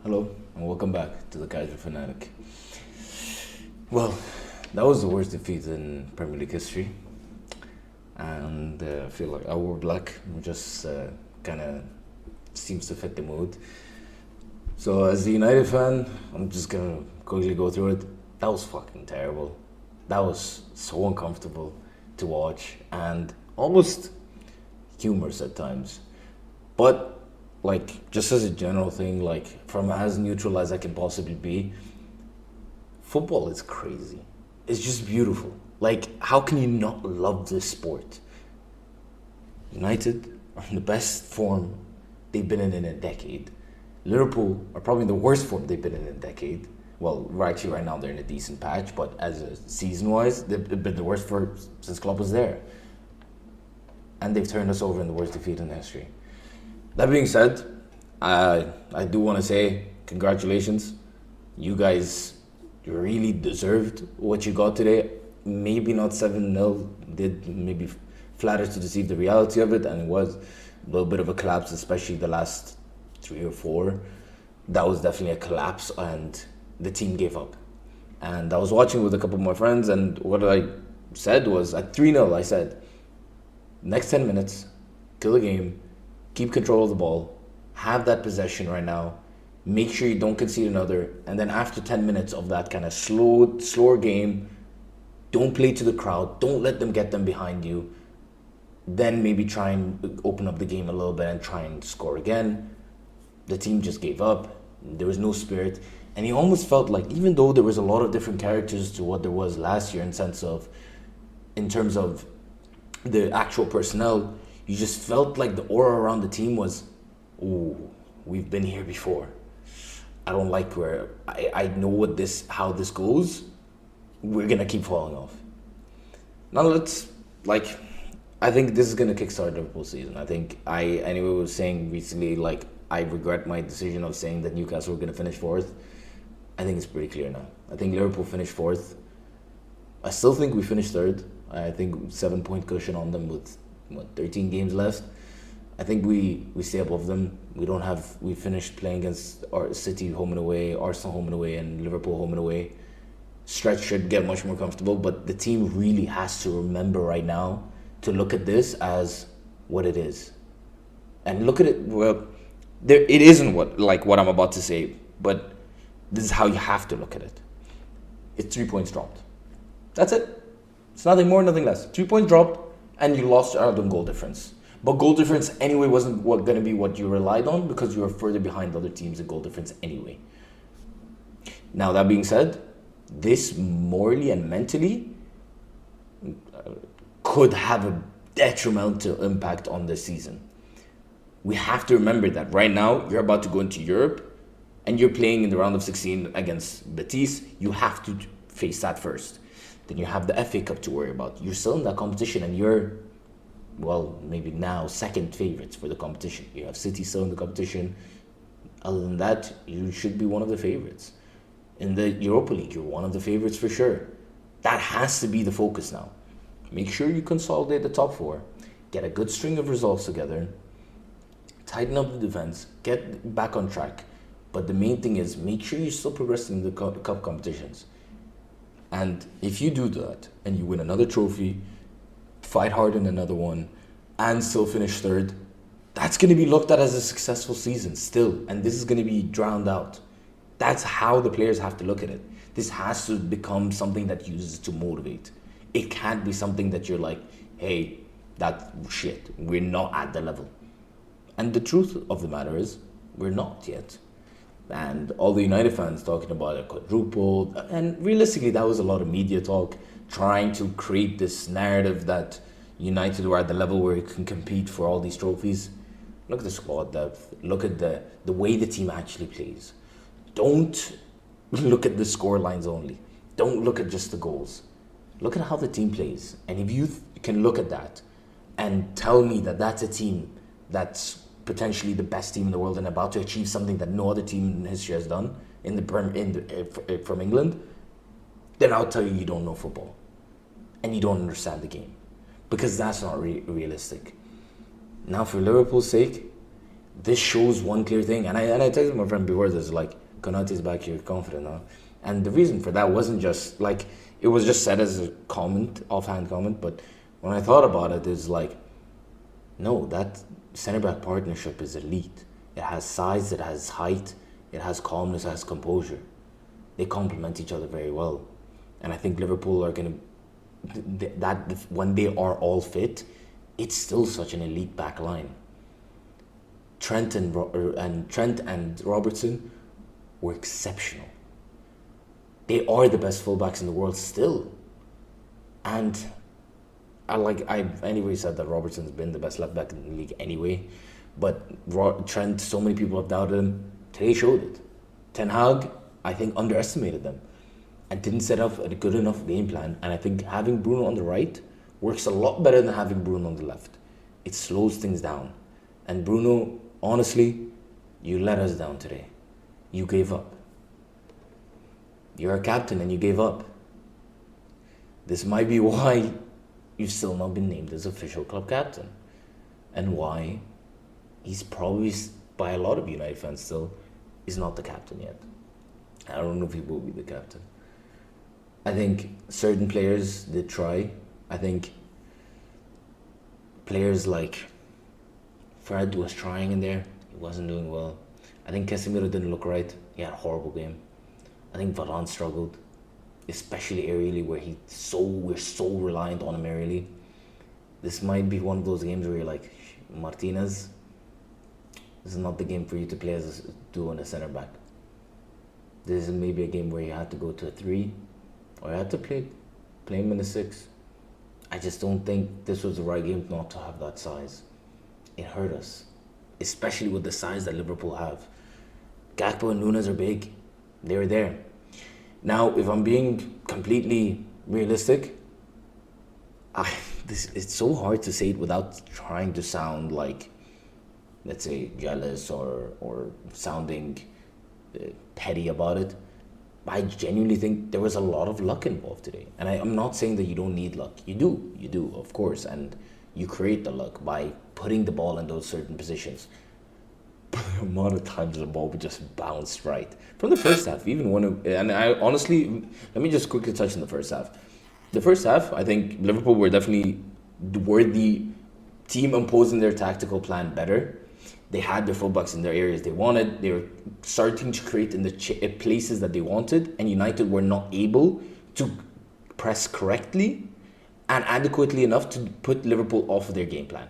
Hello, and welcome back to the Casual Fanatic. Well, that was the worst defeat in Premier League history, and I feel like I wore black, just kind of seems to fit the mood. So, as a United fan, I'm just gonna quickly go through it. That was fucking terrible. That was so uncomfortable to watch and almost humorous at times. But just as a general thing, from as neutral as I can possibly be, football is crazy. It's just beautiful. How can you not love this sport? United are in the best form they've been in a decade. Liverpool are probably in the worst form they've been in a decade. Well, right now they're in a decent patch, but as a season-wise, they've been the worst for since Klopp was there, and they've turned us over in the worst defeat in history. That being said, I do want to say congratulations. You guys really deserved what you got today. Maybe not 7-0, did maybe flatter to deceive the reality of it, and it was a little bit of a collapse, especially the last 3 or 4. That was definitely a collapse, and the team gave up. And I was watching with a couple of my friends, and what I said was at 3-0, I said, next 10 minutes, kill the game, keep control of the ball, have that possession right now, make sure you don't concede another, and then after 10 minutes of that kind of slower game, don't play to the crowd, don't let them get them behind you, then maybe try and open up the game a little bit and try and score again. The team just gave up, there was no spirit, and you almost felt like, even though there was a lot of different characters to what there was last year in terms of the actual personnel, you just felt like the aura around the team was, ooh, we've been here before. I don't like where I know how this goes. We're gonna keep falling off. Now I think this is gonna kickstart Liverpool season. I think anyway was saying recently, I regret my decision of saying that Newcastle were gonna finish fourth. I think it's pretty clear now. I think Liverpool finished fourth. I still think we finished third. I think 7-point cushion on them with 13 games left. I think we stay above them. We finished playing against our City home and away, Arsenal home and away, and Liverpool home and away. Stretch should get much more comfortable, but the team really has to remember right now to look at this as what it is, and look at it. Well, it isn't what I'm about to say, but this is how you have to look at it. It's 3 points dropped. That's it. It's nothing more, nothing less. 3 points dropped, and you lost out on goal difference. But goal difference anyway wasn't going to be what you relied on, because you were further behind other teams in goal difference anyway. Now, that being said, this morally and mentally could have a detrimental impact on the season. We have to remember that right now you're about to go into Europe and you're playing in the round of 16 against Betis. You have to face that first. Then you have the FA Cup to worry about. You're still in that competition, and you're, well, maybe now second favourites for the competition. You have City still in the competition. Other than that, you should be one of the favourites. In the Europa League, you're one of the favourites for sure. That has to be the focus now. Make sure you consolidate the top four, get a good string of results together, tighten up the defence, get back on track. But the main thing is, make sure you're still progressing in the cup competitions. And if you do that and you win another trophy, fight hard in another one, and still finish third, that's going to be looked at as a successful season still. And this is going to be drowned out. That's how the players have to look at it. This has to become something that uses to motivate. It can't be something that you're like, hey, that's shit. We're not at the level. And the truth of the matter is, we're not yet. And all the United fans talking about a quadruple, and realistically that was a lot of media talk trying to create this narrative that United were at the level where it can compete for all these trophies. Look at the squad depth, look at the way the team actually plays. Don't look at the score lines only. Don't look at just the goals. Look at how the team plays. And if you can look at that and tell me that that's a team that's potentially the best team in the world and about to achieve something that no other team in history has done from England, then I'll tell you you don't know football and you don't understand the game, because that's not realistic. Now, for Liverpool's sake, this shows one clear thing. And I texted my friend before this, like, Konate's back, you're confident now. And the reason for that wasn't just like, it was just said as a comment, offhand comment, but when I thought about it, it's like, no, that centre back partnership is elite. It has size, it has height, it has calmness, it has composure. They complement each other very well. And I think Liverpool are going to, that when they are all fit, it's still such an elite back line. Trent and Robertson were exceptional. They are the best fullbacks in the world still. And I've anyway said that Robertson's been the best left back in the league anyway. But Trent, so many people have doubted him. Today showed it. Ten Hag, I think, underestimated them and didn't set up a good enough game plan. And I think having Bruno on the right works a lot better than having Bruno on the left. It slows things down. And Bruno, honestly, you let us down today. You gave up. You're a captain and you gave up. This might be why you've still not been named as official club captain. And why he's probably, by a lot of United fans still, is not the captain yet. I don't know if he will be the captain. I think certain players did try. I think players like Fred was trying in there. He wasn't doing well. I think Casemiro didn't look right. He had a horrible game. I think Varane struggled, especially aerially, where we're so reliant on him aerially. This might be one of those games where you're like, Martinez, this is not the game for you to play as doing a centre back. This is maybe a game where you had to go to a 3, or you had to play him in a 6. I just don't think this was the right game not to have that size. It hurt us, especially with the size that Liverpool have. Gakpo and Nunes are big. They were there. Now, if I'm being completely realistic, it's so hard to say it without trying to sound like, let's say, jealous or sounding petty about it. But I genuinely think there was a lot of luck involved today. And I'm not saying that you don't need luck. You do, of course. And you create the luck by putting the ball in those certain positions. But the amount of times the ball would just bounce right. From the first half, and I honestly, let me just quickly touch on the first half. The first half, I think Liverpool were the team imposing their tactical plan better. They had their fullbacks in their areas they wanted. They were starting to create in the places that they wanted, and United were not able to press correctly and adequately enough to put Liverpool off of their game plan.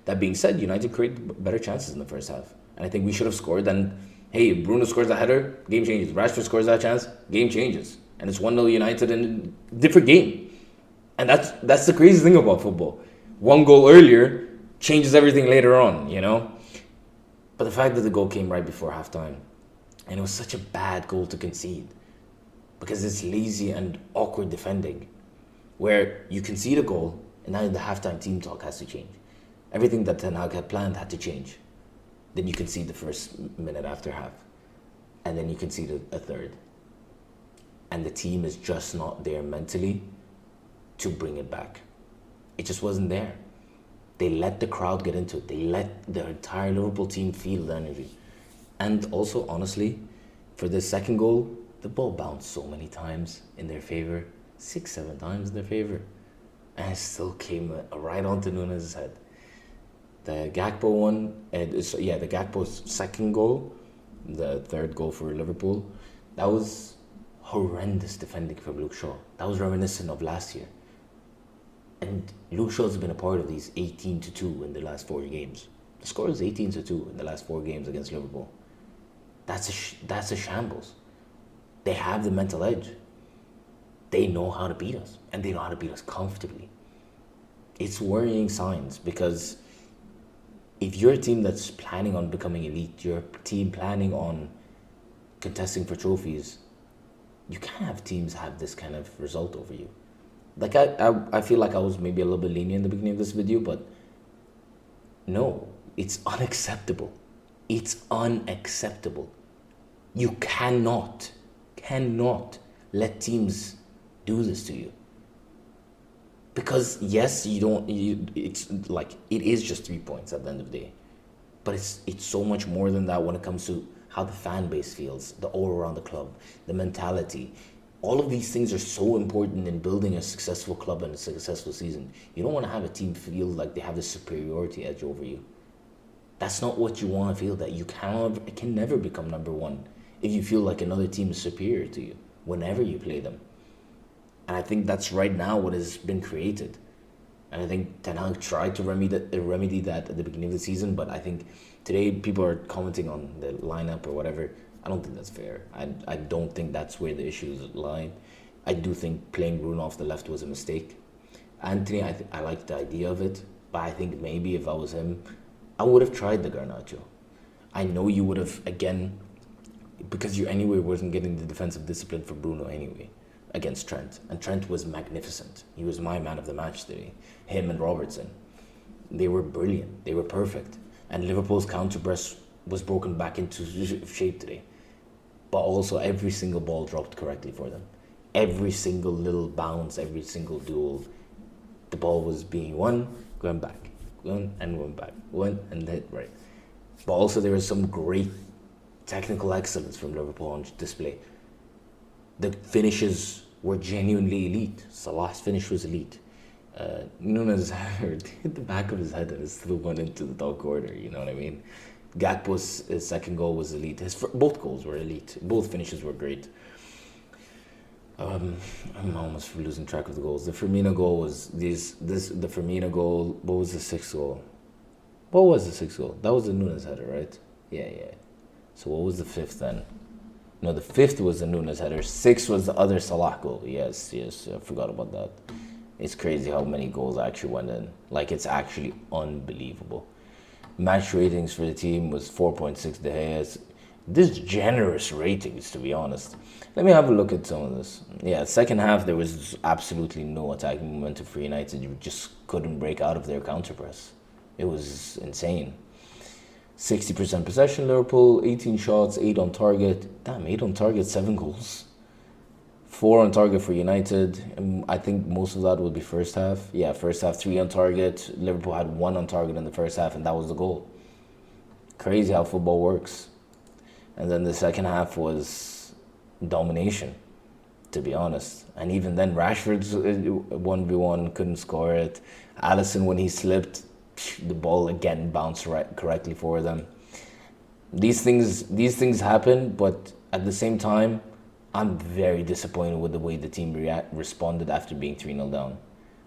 That being said, United created better chances in the first half, and I think we should have scored. And hey, Bruno scores a header, game changes. Rashford scores that chance, game changes, and it's 1-0 United in a different game. And that's the crazy thing about football. One goal earlier changes everything later on, you know. But the fact that the goal came right before halftime, and it was such a bad goal to concede, because it's lazy and awkward defending, where you concede a goal, and now the halftime team talk has to change. Everything that Ten Hag had planned had to change. Then you concede the first minute after half, and then you concede a third. And the team is just not there mentally to bring it back. It just wasn't there. They let the crowd get into it. They let the entire Liverpool team feel the energy. And also, honestly, for the second goal, the ball bounced so many times in their favor. 6-7 times in their favor. And it still came right onto Nunes' head. The Gakpo one, the Gakpo's second goal, the third goal for Liverpool, that was horrendous defending from Luke Shaw. That was reminiscent of last year. And Luke Shaw's been a part of these 18-2 in the last 4 games. The score is 18-2 in the last 4 games against Liverpool. That's a shambles. They have the mental edge. They know how to beat us, and they know how to beat us comfortably. It's worrying signs, because if you're a team that's planning on becoming elite, you're a team planning on contesting for trophies, you can't have teams have this kind of result over you. Like, I feel like I was maybe a little bit lenient in the beginning of this video, but no, it's unacceptable. It's unacceptable. You cannot let teams do this to you. Because yes, it's like, it is just 3 points at the end of the day. But it's so much more than that when it comes to how the fan base feels, the aura around the club, the mentality. All of these things are so important in building a successful club and a successful season. You don't want to have a team feel like they have the superiority edge over you. That's not what you want to feel, that you can never become number one if you feel like another team is superior to you whenever you play them. And I think that's right now what has been created. And I think Ten Hag tried to remedy that at the beginning of the season, but I think today people are commenting on the lineup or whatever. I don't think that's fair. I don't think that's where the issues lie. I do think playing Bruno off the left was a mistake. Anthony, I like the idea of it, but I think maybe if I was him, I would have tried the Garnacho. I know you would have, again, because you anyway wasn't getting the defensive discipline for Bruno anyway against Trent. And Trent was magnificent. He was my man of the match today. Him and Robertson. They were brilliant. They were perfect. And Liverpool's counter-press was broken back into shape today. But also every single ball dropped correctly for them. Every single little bounce, every single duel, the ball was being won, going back. One and one back. One and hit right. But also there was some great technical excellence from Liverpool on display. The finishes were genuinely elite. Salah's finish was elite. Nunes hit the back of his head and it still went into the dog corner, you know what I mean? Gakpo's second goal was elite. Both goals were elite. Both finishes were great. I'm almost losing track of the goals. The Firmino goal was the Firmino goal. What was the sixth goal? What was the sixth goal? That was the Nunes header, right? Yeah. So what was the fifth then? No, the fifth was the Nunes header. Sixth was the other Salah goal. Yes, I forgot about that. It's crazy how many goals actually went in. Like, it's actually unbelievable. Match ratings for the team was 4.6 De Gea. This generous ratings, to be honest. Let me have a look at some of this. Yeah, second half, there was absolutely no attacking momentum for United. You just couldn't break out of their counter-press. It was insane. 60% possession, Liverpool, 18 shots, 8 on target. Damn, 8 on target, 7 goals. 4 on target for United. I think most of that would be first half. Yeah, first half, 3 on target. Liverpool had 1 on target in the first half, and that was the goal. Crazy how football works. And then the second half was domination, to be honest. And even then, Rashford's 1v1 couldn't score it. Alisson, when he slipped, the ball again bounced correctly for them. These things happen, but at the same time, I'm very disappointed with the way the team responded after being 3-0 down.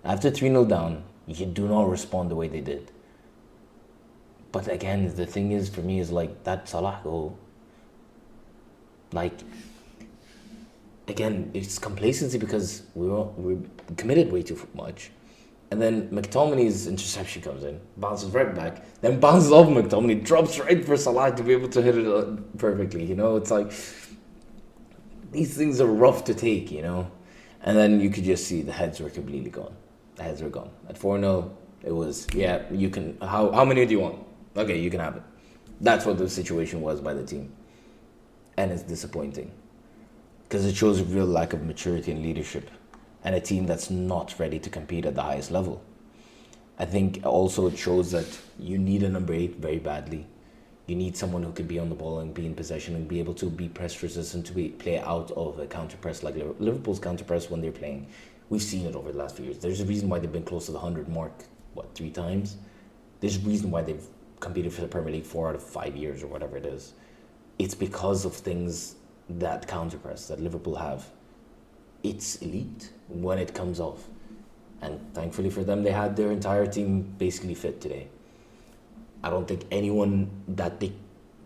After 3-0 down, you do not respond the way they did. But again, the thing is, for me, is like that Salah goal. Like, again, it's complacency because we committed way too much. And then McTominay's interception comes in, bounces right back, then bounces off McTominay, drops right for Salah to be able to hit it perfectly. You know, it's like, these things are rough to take, you know. And then you could just see the heads were completely gone. The heads were gone. At 4-0, it was, yeah, you can, how many do you want? Okay, you can have it. That's what the situation was by the team. And it's disappointing. Because it shows a real lack of maturity and leadership. And a team that's not ready to compete at the highest level. I think also it shows that you need a number 8 very badly. You need someone who can be on the ball and be in possession and be able to be press resistant, to play out of a counter press like Liverpool's counter press when they're playing. We've seen it over the last few years. There's a reason why they've been close to the 100 mark, 3 times? There's a reason why they've competed for the Premier League 4 out of 5 years or whatever it is. It's because of things that counter press that Liverpool have. It's elite when it comes off. And thankfully for them, they had their entire team basically fit today. I don't think anyone that they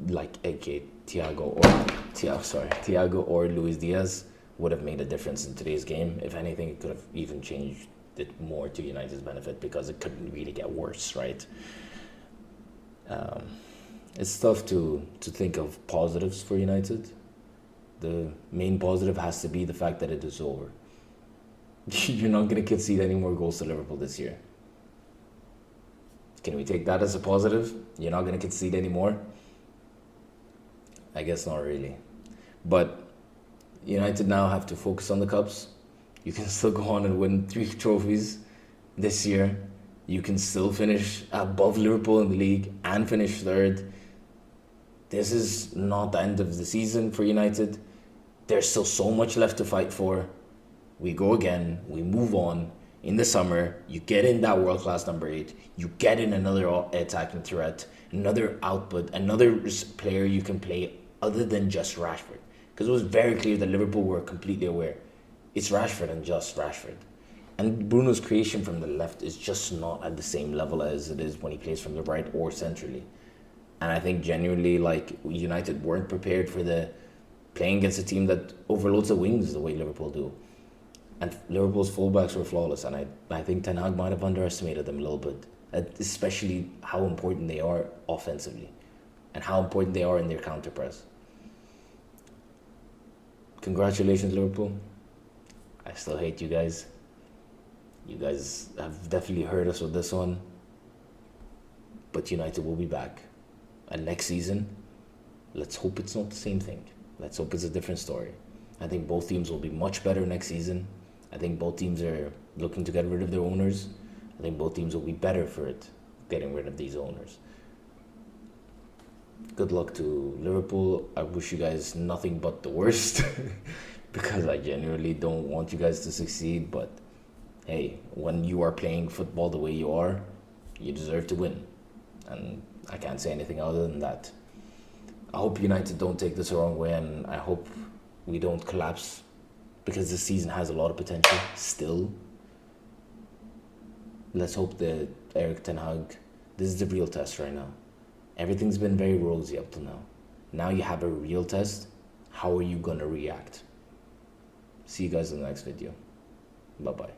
like, Thiago or Luis Diaz would have made a difference in today's game. If anything, it could have even changed it more to United's benefit because it couldn't really get worse, right? It's tough to think of positives for United. The main positive has to be the fact that it is over. You're not going to concede any more goals to Liverpool this year. Can we take that as a positive? You're not going to concede anymore? I guess not really. But United now have to focus on the cups. You can still go on and win 3 trophies this year. You can still finish above Liverpool in the league and finish third. This is not the end of the season for United. There's still so much left to fight for. We go again, we move on. In the summer, you get in that world-class number 8. You get in another attacking threat, another output, another player you can play other than just Rashford. Because it was very clear that Liverpool were completely aware. It's Rashford and just Rashford. And Bruno's creation from the left is just not at the same level as it is when he plays from the right or centrally. And I think genuinely, like, United weren't prepared for the playing against a team that overloads the wings the way Liverpool do. And Liverpool's fullbacks were flawless, and I think Ten Hag might have underestimated them a little bit, especially how important they are offensively and how important they are in their counter press. Congratulations, Liverpool. I still hate you guys. You guys have definitely hurt us with this one. But United will be back. And next season, let's hope it's not the same thing. Let's hope it's a different story. I think both teams will be much better next season. I think both teams are looking to get rid of their owners. I think both teams will be better for it, getting rid of these owners. Good luck to Liverpool. I wish you guys nothing but the worst because I genuinely don't want you guys to succeed. But hey, when you are playing football the way you are, you deserve to win. And I can't say anything other than that. I hope United don't take this the wrong way, and I hope we don't collapse because this season has a lot of potential still. Let's hope that Erik Ten Hag, this is the real test right now. Everything's been very rosy up till now. Now you have a real test. How are you going to react? See you guys in the next video. Bye-bye.